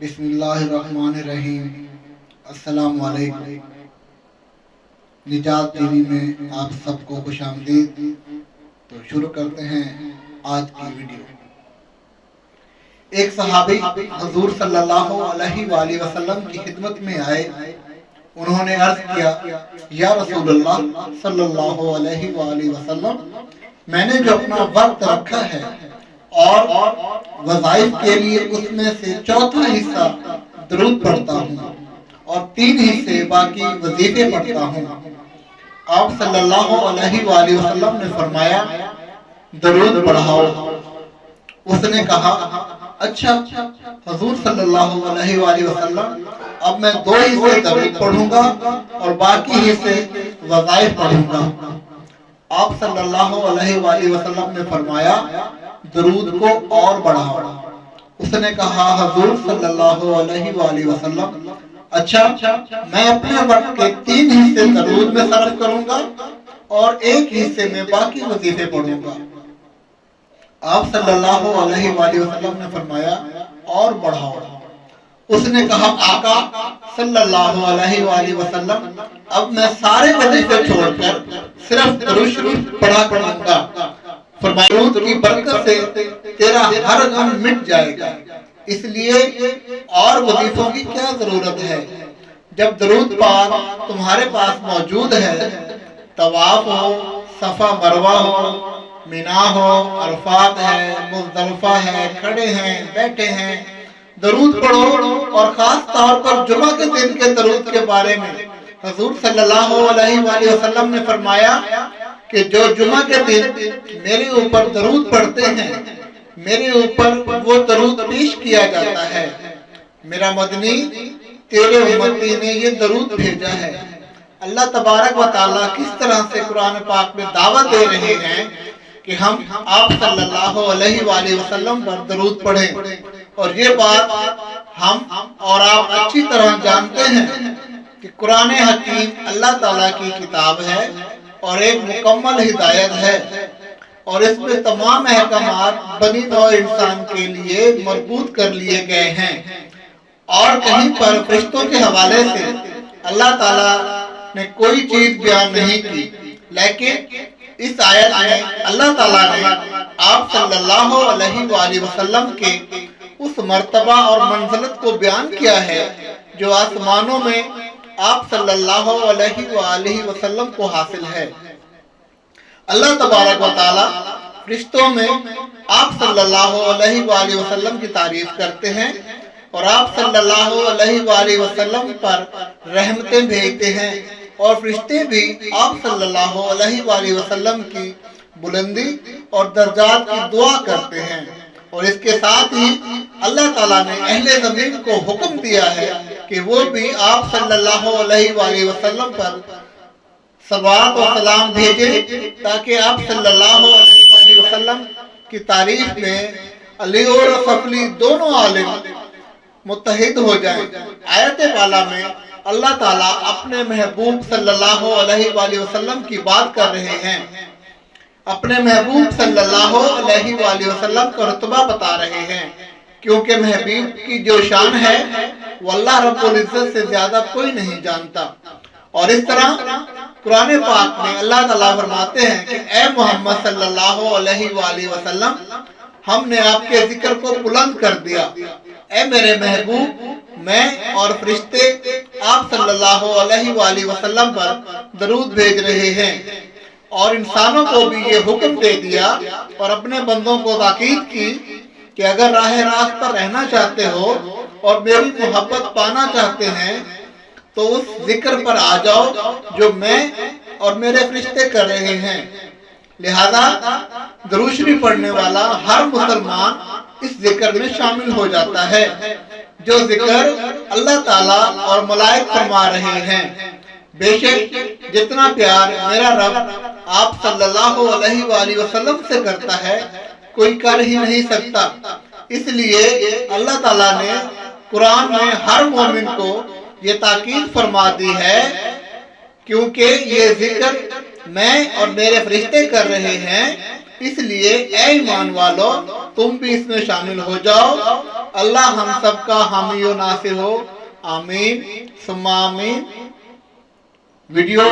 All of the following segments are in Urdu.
بسم اللہ الرحمن الرحیم۔ السلام علیکم۔ نجات ٹی وی میں آپ سب کو خوش آمدید۔ تو شروع کرتے ہیں آج کی ویڈیو۔ ایک صحابی حضور صلی اللہ علیہ وآلہ وسلم کی خدمت میں آئے۔ انہوں نے عرض کیا، یا رسول اللہ صلی اللہ علیہ وآلہ وسلم، میں نے جو اپنا وقت رکھا ہے اور وظائف کے لیے اس میں سے چوتھا حصہ درود پڑھتا ہوں اور 3 حصے باقی وظیفے پڑھتا ہوں۔ آپ صلی اللہ علیہ وآلہ وسلم نے فرمایا، درود پڑھاؤ۔ اس نے کہا، اچھا حضور صلی اللہ علیہ وآلہ وسلم، اب میں 2 حصے درود پڑھوں گا اور باقی حصے وظائف پڑھوں گا۔ آپ صلی اللہ علیہ وآلہ وسلم نے فرمایا، درود کو اور بڑھاؤ۔ اس نے کہا، حضور صلی اللہ علیہ وآلہ وسلم، اچھا میں اپنے وقت کے 3 حصے درود میں صرف کروں گا اور 1 حصے میں باقی وظیفے پڑھوں گا۔ آپ صلی اللہ علیہ وآلہ وسلم نے فرمایا، اور بڑھاؤ۔ اس نے کہا، آقا صلی اللہ علیہ وآلہ وسلم، اب میں سارے وظیفے چھوڑ کر صرف درود شریف پڑھا کروں گا۔ فرمایا، درود کی برکت سے تیرا ہر غم مٹ جائے گا، اس لیے اور وظیفوں کی کیا ضرورت ہے؟ جب درود پاک تمہارے پاس موجود ہے، طواف ہو، صفا مروہ ہو، مینا ہو، عرفات ہے، مزدلفہ ہے، کھڑے ہیں، بیٹھے ہیں، درود پڑھو۔ اور خاص طور پر جمعہ کے دن کے درود کے بارے میں حضور صلی اللہ علیہ وآلہ وسلم نے فرمایا کہ جو جمعہ کے دن میرے اوپر درود پڑھتے ہیں، میرے اوپر وہ درود پیش کیا جاتا ہے، میرا مدنی تیرے امتی نے یہ درود بھیجا ہے۔ اللہ تبارک و تعالیٰ کس طرح سے قرآن پاک میں دعوت دے رہے ہیں کہ ہم آپ صلی اللہ علیہ وآلہ وسلم پر درود پڑھیں، اور یہ بات ہم اور آپ اچھی طرح جانتے ہیں کہ قرآن حکیم اللہ تعالیٰ کی کتاب ہے اور ایک مکمل ہدایت ہے، اور اس میں تمام احکامات بنی نوع انسان کے لیے مربوط کر لیے گئے ہیں، اور کہیں پر فرشتوں کے حوالے سے اللہ تعالیٰ نے کوئی چیز بیان نہیں کی۔ لیکن اس آیت میں اللہ تعالیٰ نے آپ صلی اللہ علیہ وآلہ وسلم کے اس مرتبہ اور منزلت کو بیان کیا ہے جو آسمانوں میں آپ صلی اللہ علیہ وآلہ وسلم کو حاصل ہے۔ اللہ تبارک و تعالیٰ فرشتوں میں آپ صلی اللہ علیہ وآلہ وسلم کی تعریف کرتے ہیں، اور آپ صلی اللہ علیہ وآلہ وسلم پر رحمتیں بھیجتے ہیں، اور فرشتے بھی آپ صلی اللہ علیہ وآلہ وسلم کی بلندی اور درجات کی دعا کرتے ہیں۔ اور اس کے ساتھ ہی اللہ تعالیٰ نے اہل زمین کو حکم دیا ہے کہ وہ بھی آپ صلی اللہ علیہ وآلہ وسلم پر صلوات و سلام بھیجیں، تاکہ آپ صلی اللہ علیہ وآلہ وسلم کی تعریف میں علی اور صفلی دونوں عالم متحد ہو جائیں۔ آیت بالا میں اللہ تعالیٰ اپنے محبوب صلی اللہ علیہ وآلہ وسلم کی بات کر رہے ہیں، اپنے محبوب صلی اللہ علیہ وآلہ وسلم کا رتبہ بتا رہے ہیں، کیونکہ محبوب کی جو شان ہے وہ اللہ رب العزت سے زیادہ کوئی نہیں جانتا۔ اور اس طرح قرآن پاک میں اللہ تعالیٰ فرماتے ہیں کہ اے محمد صلی اللہ علیہ وآلہ وسلم، ہم نے آپ کے ذکر کو بلند کر دیا۔ اے میرے محبوب، میں اور فرشتے آپ صلی اللہ علیہ وآلہ وسلم پر درود بھیج رہے ہیں، اور انسانوں کو بھی یہ حکم دے دیا اور اپنے بندوں کو تاکید کی کہ اگر راہ راست پر رہنا چاہتے ہو اور میری محبت پانا چاہتے ہیں تو اس ذکر پر آ جاؤ جو میں اور میرے فرشتے کر رہے ہیں۔ لہذا درود شریف پڑھنے والا ہر مسلمان اس ذکر میں شامل ہو جاتا ہے، جو ذکر اللہ تعالیٰ اور ملائک فرما رہے ہیں۔ بے شک جتنا پیار میرا رب آپ صلی اللہ علیہ وآلہ وسلم سے کرتا ہے کوئی کر ہی نہیں سکتا۔ اس لیے اللہ تعالیٰ نے قرآن میں ہر مومن کو یہ تاکید فرما دی ہے، کیونکہ یہ ذکر میں اور میرے فرشتے کر رہے ہیں، اس لیے اے ایمان والو تم بھی اس میں شامل ہو جاؤ۔ اللہ ہم سب کا حامی و ناصر ہو، آمین ثم آمین۔ ویڈیو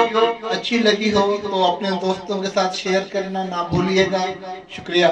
اچھی لگی ہو تو اپنے دوستوں کے ساتھ شیئر کرنا نہ بھولیے گا۔ شکریہ۔